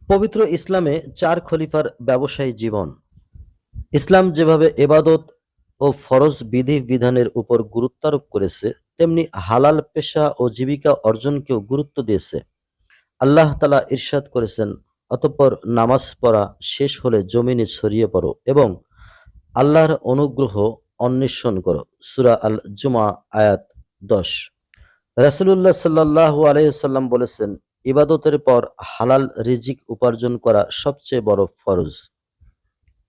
পবিত্র ইসলামে চার খলিফার ব্যবসায়ী জীবন। ইসলাম যেভাবে এবাদত ও ফরজ বিধি-বিধানের উপর গুরুত্বারোপ করেছে, তেমনি হালাল পেশা ও জীবিকা অর্জনকেও গুরুত্ব দিয়েছে। আল্লাহ তাআলা ইরশাদ করেছেন, অতঃপর নামাজ পড়া শেষ হলে জমিনে ছড়িয়ে পড়ো এবং আল্লাহর অনুগ্রহ অন্বেষণ করো। সূরা আল-জুমআ আয়াত ১০। রাসূলুল্লাহ সাল্লাল্লাহু আলাইহি ওয়াসাল্লাম বলেছেন, ইবাদতের পর হালাল রিজিক উপার্জন করা সবচেয়ে বড় ফরজ।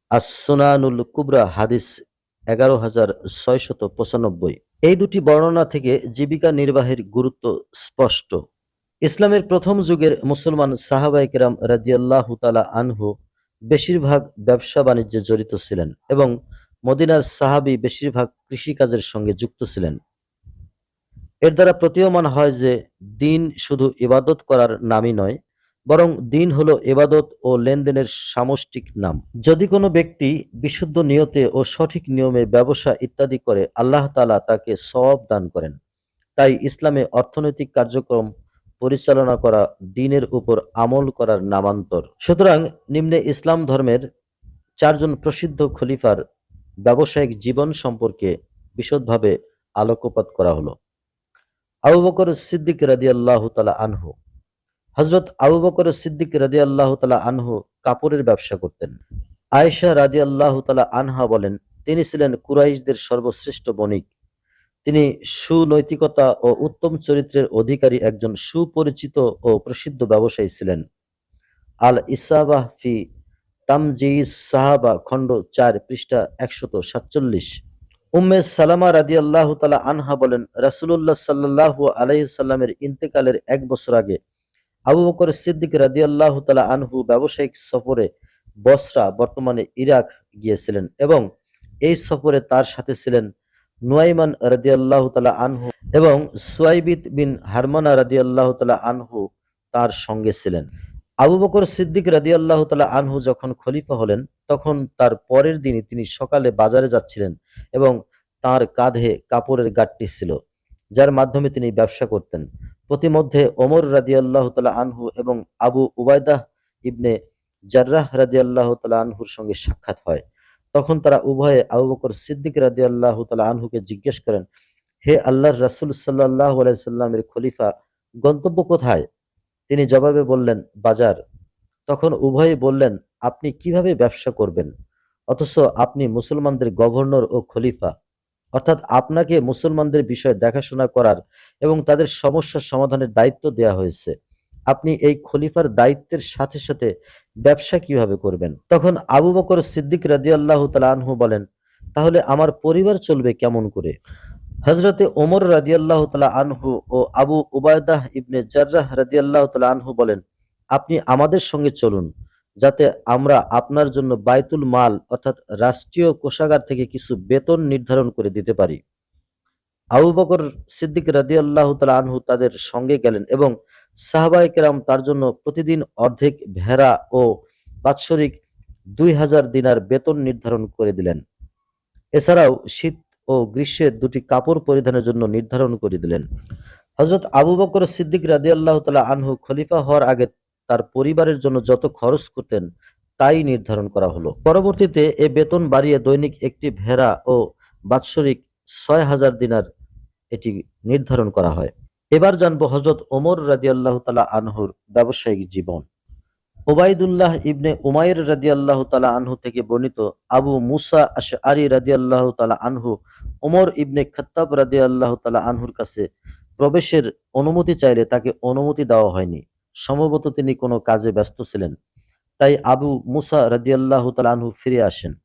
আস-সুনানুল কুবরা হাদিস ১১,৬৯৫। এই দুটি বর্ণনা থেকে জীবিকা নির্বাহের গুরুত্ব স্পষ্ট। ইসলামের প্রথম যুগের মুসলমান সাহাবায়ে কেরাম রাদিয়াল্লাহু তাআলা আনহু বেশিরভাগ ব্যবসা-বাণিজ্যে জড়িত ছিলেন এবং মদিনার সাহাবী বেশিরভাগ কৃষিকাজের সঙ্গে যুক্ত ছিলেন। এর দ্বারা প্রতীয়মান হয় যে দ্বীন শুধু ইবাদত করার নামই নয়, বরং দ্বীন হলো ইবাদত ও লেনদেনের সামষ্টিক নাম। যদি কোনো ব্যক্তি বিশুদ্ধ নিয়তে ও সঠিক নিয়মে ব্যবসা ইত্যাদি করে, আল্লাহ তাআলা তাকে সওয়াব দান করেন। তাই ইসলামে অর্থনৈতিক কার্যক্রম পরিচালনা করা দ্বীনের উপর আমল করার নামান্তর। সুতরাং নিম্নে ইসলাম ধর্মের চারজন প্রসিদ্ধ খলিফার ব্যবসায়িক জীবন সম্পর্কে বিশদভাবে আলোকপাত করা হলো। আবু বকর সিদ্দিক রাদিয়াল্লাহু তাআলা আনহু। হযরত আবু বকর সিদ্দিক রাদিয়াল্লাহু তাআলা আনহু কাপড়ের ব্যবসা করতেন। আয়েশা রাদিয়াল্লাহু তাআলা আনহা বলেন, তিনি ছিলেন কুরাইশদের সর্বশ্রেষ্ঠ বণিক। তিনি সুনৈতিকতা ও উত্তম চরিত্রের অধিকারী একজন সুপরিচিত ও প্রসিদ্ধ ব্যবসায়ী ছিলেন। আল ইসাবাহ ফি তামজিজ সাহাবা খণ্ড ৪ পৃষ্ঠা ১৪৭। উম্মে সালামা রাদিয়াল্লাহু তাআলা আনহা বলেন, রাসূলুল্লাহ সাল্লাল্লাহু আলাইহি সাল্লামের ইন্তেকালের ১ বছর আগে আবু বকর সিদ্দিক রাদিয়াল্লাহু তাআলা আনহু ব্যবসায়িক সফরে বসরা বর্তমানে ইরাক গিয়েছিলেন এবং এই সফরে তার সাথে ছিলেন নুয়াইমান রাদিয়াল্লাহু তাআলা আনহু এবং সুয়াইবিত বিন হারমানা রাদিয়াল্লাহু তাআলা আনহু তার সঙ্গে ছিলেন। আবু বকর সিদ্দিক রাদিয়াল্লাহু তাআলা আনহু যখন খলিফা হলেন, তখন তার পরের দিনই তিনি সকালে বাজারে যাচ্ছিলেন এবং তার কাঁধে কাপড়ের গাঁটটি ছিল, যার মাধ্যমে তিনি ব্যবসা করতেন। প্রতিমধ্যে ওমর রাদিয়াল্লাহু তাআলা আনহু এবং আবু উবাইদাহ ইবনে জাররাহ রাদিয়াল্লাহু তাআলা আনহুর সঙ্গে সাক্ষাৎ হয়। তখন তারা উভয়ে আবু বকর সিদ্দিক রাদিয়াল্লাহু তাআলা আনহুকে জিজ্ঞেস করেন, হে আল্লাহর রাসূল সাল্লাল্লাহু আলাইহি সাল্লামের খলিফা, গন্তব্য কোথায়? তিনি জবাবে বললেন, বাজার। তখন উভয়েই বললেন, আপনি কিভাবে ব্যবসা করবেন? অথচ আপনি মুসলমানদের গভর্নর ও খলিফা। অর্থাৎ আপনাকে মুসলমানদের বিষয় দেখাশোনা করার এবং তাদের সমস্যার সমাধানের দায়িত্ব দেয়া হয়েছে। আপনি এই খলিফার দায়িত্বের সাথে সাথে ব্যবসা কিভাবে করবেন? তখন আবু বকর সিদ্দিক রাদিয়াল্লাহু তাআলা আনহু বলেন, তাহলে আমার পরিবার চলবে কেমন করে? হযরতে ওমর রাদিয়াল্লাহু তাআলা আনহু ও আবু উবায়দাহ ইবনে জাররাহ রাদিয়াল্লাহু তাআলা আনহু বলেন, আপনি আমাদের সঙ্গে চলুন, যাতে আমরা আপনার জন্য বাইতুল মাল অর্থাৎ রাষ্ট্রীয় কোষাগার থেকে কিছু বেতন নির্ধারণ করে দিতে পারি। আবু বকর সিদ্দিক রাদিয়াল্লাহু তাআলা আনহু তাদের সঙ্গে গেলেন এবং সাহাবায়ে কেরাম তার জন্য প্রতিদিন অর্ধেক ভেড়া ও বাৎসরিক ২,০০০ দিনার বেতন নির্ধারণ করে দিলেন। এছাড়াও শীত ও গ্রীষ্মের দুটি কাপড় পরিধানের জন্য নির্ধারণ করে দিলেন। হযরত আবু বকর সিদ্দিক রাদিয়াল্লাহু তাআলা আনহু খলিফা হওয়ার আগে তার পরিবারের জন্য যত খরচ করতেন তাই নির্ধারণ করা হলো। পরবর্তীতে এ বেতন বাড়িয়ে দৈনিক একটি ভেড়া ও বাৎসরিক ৬,০০০ দিনার এটি নির্ধারণ করা হয়। এবার জানবো হযরত ওমর রাদিয়াল্লাহু তাআলা আনহুর ব্যবসায়িক জীবন। উবাইদুল্লাহ ইবনে উমাইর রাদিয়াল্লাহু তাআলা আনহু থেকে বর্ণিত, আবু মুসা আশআরী রাদিয়াল্লাহু তাআলা আনহু ওমর ইবনে খাত্তাব রাদিয়াল্লাহু তাআলা আনহুর কাছে প্রবেশের অনুমতি চাইলে তাকে অনুমতি দেওয়া হয়নি। সম্ভবত তিনি কোনো কাজে ব্যস্ত ছিলেন। তাই আবু মুসা রাদিয়াল্লাহু তাআলা আনহু ফিরে আসেন।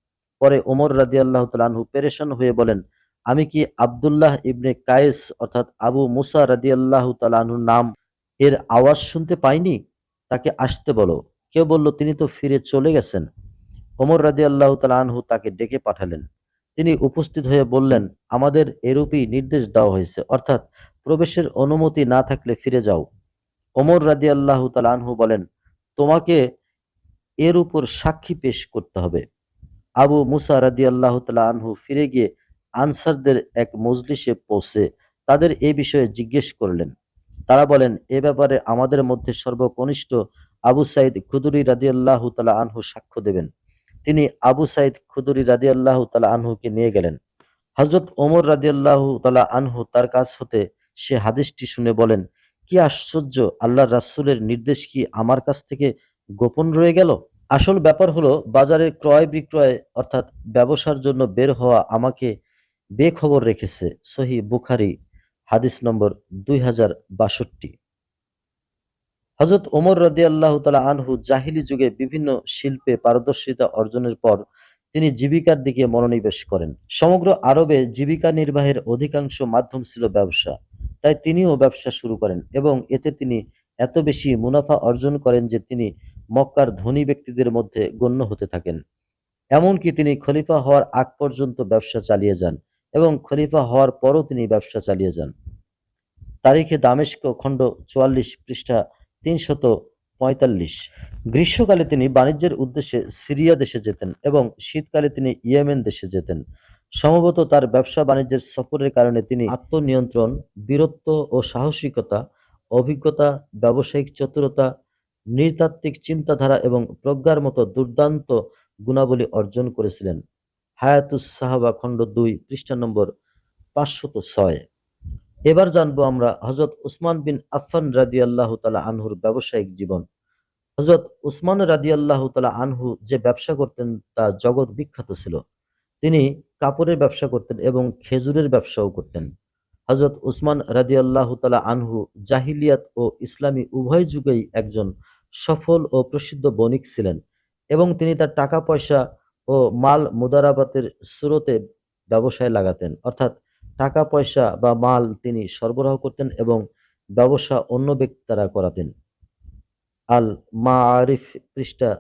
পরে ওমর রাদিয়াল্লাহু তাআলা আনহু পেরেশান হয়ে বলেন, আমি কি আব্দুল্লাহ ইবনে কায়েস অর্থাৎ আবু মুসা রাদিয়াল্লাহু তাআলা আনহুর নাম এর আওয়াজ শুনতে পাইনি? তাকে আসতে বলো। কেউ বলল, তিনি তো ফিরে চলে গেছেন। ওমর রাদিয়াল্লাহু তাআলা আনহু তাকে ডেকে পাঠালেন। তিনি উপস্থিত হয়ে বললেন, আমাদের এরূপই নির্দেশ দেওয়া হয়েছে, অর্থাৎ প্রবেশের অনুমতি না থাকলে ফিরে যাও। ওমর রাদিয়াল্লাহু তাআলা আনহু বলেন, তোমাকে এর উপর সাক্ষী পেশ করতে হবে। আবু মুসা রাদিয়াল্লাহু তাআলা আনহু ফিরে গিয়ে আনসারদের এক মজলিসে পৌঁছে তাদের এ বিষয়ে জিজ্ঞেস করলেন। তারা বলেন, এ ব্যাপারে আমাদের মধ্যে সর্বকনিষ্ঠ আবু সাইদ খুদরি রাদিয়াল্লাহু তাআলা আনহু সাক্ষ্য দেবেন। তিনি আবু সাইদ খুদরি রাদিয়াল্লাহু তাআলা আনহুকে নিয়ে গেলেন। হযরত ওমর রাদিয়াল্লাহু তাআলা আনহু তার কাছ হতে সে হাদীসটি শুনে বলেন, কি আশ্চর্য! আল্লাহর রাসূলের নির্দেশ কি আমার কাছ থেকে গোপন রয়ে গেল? আসল ব্যাপার হলো বাজারে ক্রয় বিক্রয় অর্থাৎ ব্যবসার জন্য বের হওয়া আমাকে বেখবর রেখেছে। সহিহ বুখারী হাদিস নম্বর 2062। হযরত ওমর রাদিয়াল্লাহু তাআলা আনহু জাহিলি যুগে বিভিন্ন শিল্পে পারদর্শিতা অর্জনের পর তিনি জীবিকার দিকে মনোনিবেশ করেন। সমগ্র আরবে জীবিকা নির্বাহের অধিকাংশ মাধ্যম ছিল ব্যবসা। তাই তিনিও ব্যবসা শুরু করেন এবং এতে তিনি এত বেশি মুনাফা অর্জন করেন যে তিনি মক্কার ধনী ব্যক্তিদের মধ্যে গণ্য হতে থাকেন। এমনকি তিনি খলিফা হওয়ার আগ পর্যন্ত ব্যবসা চালিয়ে যান এবং খলিফা হওয়ার পরও তিনি ব্যবসা চালিয়ে যান। তারিখে দামেস্ক খণ্ড ৪৪ পৃষ্ঠা ৩৪৫। গ্রীষ্মকালে তিনি বাণিজ্যের উদ্দেশ্যে সিরিয়া দেশে যেতেন এবং শীতকালে তিনি ইয়েমেন দেশে যেতেন। সম্ভবত তার ব্যবসা বাণিজ্যের সফরের কারণে তিনি আত্মনিয়ন্ত্রণ, বীরত্ব ও সাহসিকতা, অভিজ্ঞতা, ব্যবসায়িক চতুরতা, নৃতাত্ত্বিক চিন্তাধারা এবং প্রজ্ঞার মতো দুর্দান্ত গুণাবলী অর্জন করেছিলেন। হায়াতুস সাহাবা খণ্ড ২ পৃষ্ঠা নম্বর ৫০৬। এবার জানবো আমরা হযরত উসমান বিন আফফান রাদিয়াল্লাহু তাআলা আনহুর ব্যবসায়িক জীবন। হযরত উসমান রাদিয়াল্লাহু তাআলা আনহু যে ব্যবসা করতেন তা জগৎ বিখ্যাত ছিল। তিনি কাপড়ের ব্যবসা করতেন এবং খেজুরের ব্যবসাও করতেন। হযরত উসমান রাদিয়াল্লাহু তাআলা আনহু জাহিলিয়াত ও ইসলামী উভয় যুগেই একজন সফল ও প্রসিদ্ধ বণিক ছিলেন এবং তিনি তার টাকা পয়সা ও মাল মুদারাবাতের সুরতে ব্যবসায় লাগাতেন। অর্থাৎ টাকা পয়সা বা মাল তিনি সরবরাহ করতেন এবং ব্যবসা অন্য ব্যক্তি দ্বারা করাতেন। আল মাআরিফ পৃষ্ঠা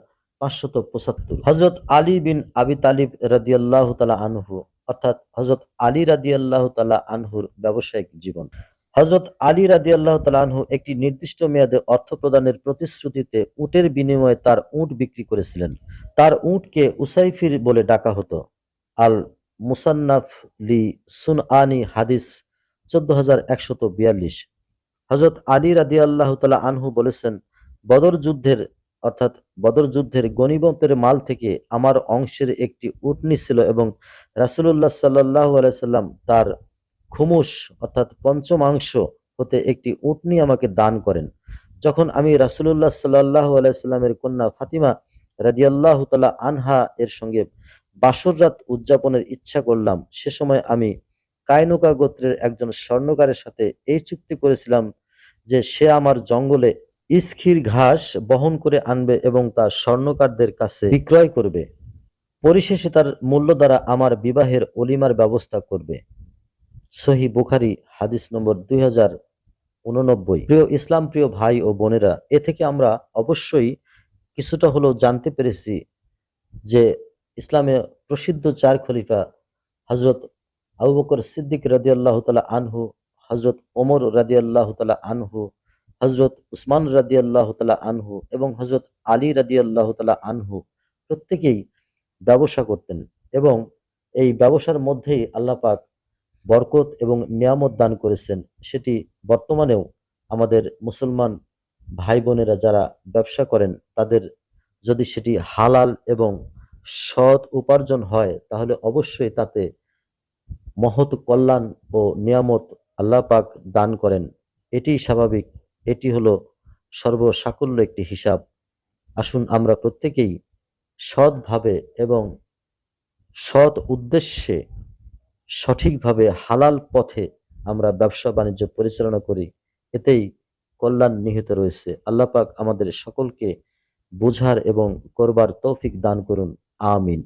৫৭৫। হযরত আলী বিন আবি তালিব রাদিয়াল্লাহু তাআলা আনহু অর্থাৎ হযরত আলী রাদিয়াল্লাহু তাআলা আনহুর ব্যবসায়িক জীবন। হযরত আলী রাদিয়াল্লাহু তাআলা আনহু একটি নির্দিষ্ট মেয়াদে অর্থ প্রদানের প্রতিশ্রুতিতে উটের বিনিময়ে তার উট বিক্রি করেছিলেন। তার উটকে উসাইফির বলে ডাকা হতো। আল মুসান্নাফ লি সুনআনি হাদিস ১৪১৪২। হযরত আলী রাদিয়াল্লাহু তাআলা আনহু বলেছেন, বদর যুদ্ধের অর্থাৎ বদর যুদ্ধের গনিমতের মাল থেকে আমার অংশের একটি উটনী ছিল এবং রাসূলুল্লাহ সাল্লাল্লাহু আলাইহি সাল্লাম তার খুমুস অর্থাৎ পঞ্চমাংশ হতে একটি উটনী আমাকে দান করেন। যখন আমি রাসূলুল্লাহ সাল্লাল্লাহু আলাইহি সাল্লামের কন্যা ফাতিমা রাদিয়াল্লাহু তাআলা আনহা এর সঙ্গে বাসর রাত উদযাপনের ইচ্ছা করলাম, সে সময় আমি কায়নুকা গোত্রের একজন স্বর্ণকারের সাথে এই চুক্তি করেছিলাম যে সে আমার জঙ্গলে ইসখির ঘাস বহন করে আনবে এবং তা স্বর্ণকারদের কাছে বিক্রয় করবে। পরিশেষে তার মূল্য দ্বারা আমার বিবাহের অলিমার ব্যবস্থা করবে। সহিহ বুখারী হাদিস নম্বর 2089। প্রিয় ইসলাম প্রিয় ভাই ও বোনেরা, এ থেকে আমরা অবশ্যই কিছুটা হলেও জানতে পেরেছি যে ইসলামে প্রসিদ্ধ ৪ খলিফা হযরত আবু বকর সিদ্দিক রাদিয়াল্লাহু তাআলা আনহু, হযরত ওমর রাদিয়াল্লাহু তাআলা আনহু, হযরত উসমান রাদিয়াল্লাহু তাআলা আনহু এবং হযরত আলী রাদিয়াল্লাহু তাআলা আনহু প্রত্যেকেই ব্যবসা করতেন এবং এই ব্যবসার মধ্যেই আল্লাহ পাক বরকত এবং নিয়ামত দান করেছেন। সেটি বর্তমানেও আমাদের মুসলমান ভাই বোনেরা যারা ব্যবসা করেন তাদের যদি সেটি হালাল এবং সৎ উপার্জন হয় তাহলে অবশ্যই তাতে মহৎ কল্যাণ ও নিয়ামত আল্লাহ পাক দান করেন। এটিই স্বাভাবিক, এটি হলো সর্বসাকুল্য একটি হিসাব। আসুন আমরা প্রত্যেকেই সৎভাবে এবং সৎ উদ্দেশ্যে সঠিকভাবে হালাল পথে আমরা ব্যবসা বাণিজ্য পরিচালনা করি, এতেই কল্যাণ নিহিত রয়েছে। আল্লাহ পাক আমাদের সকলকে বুঝার এবং করবার তৌফিক দান করুন। আমিন।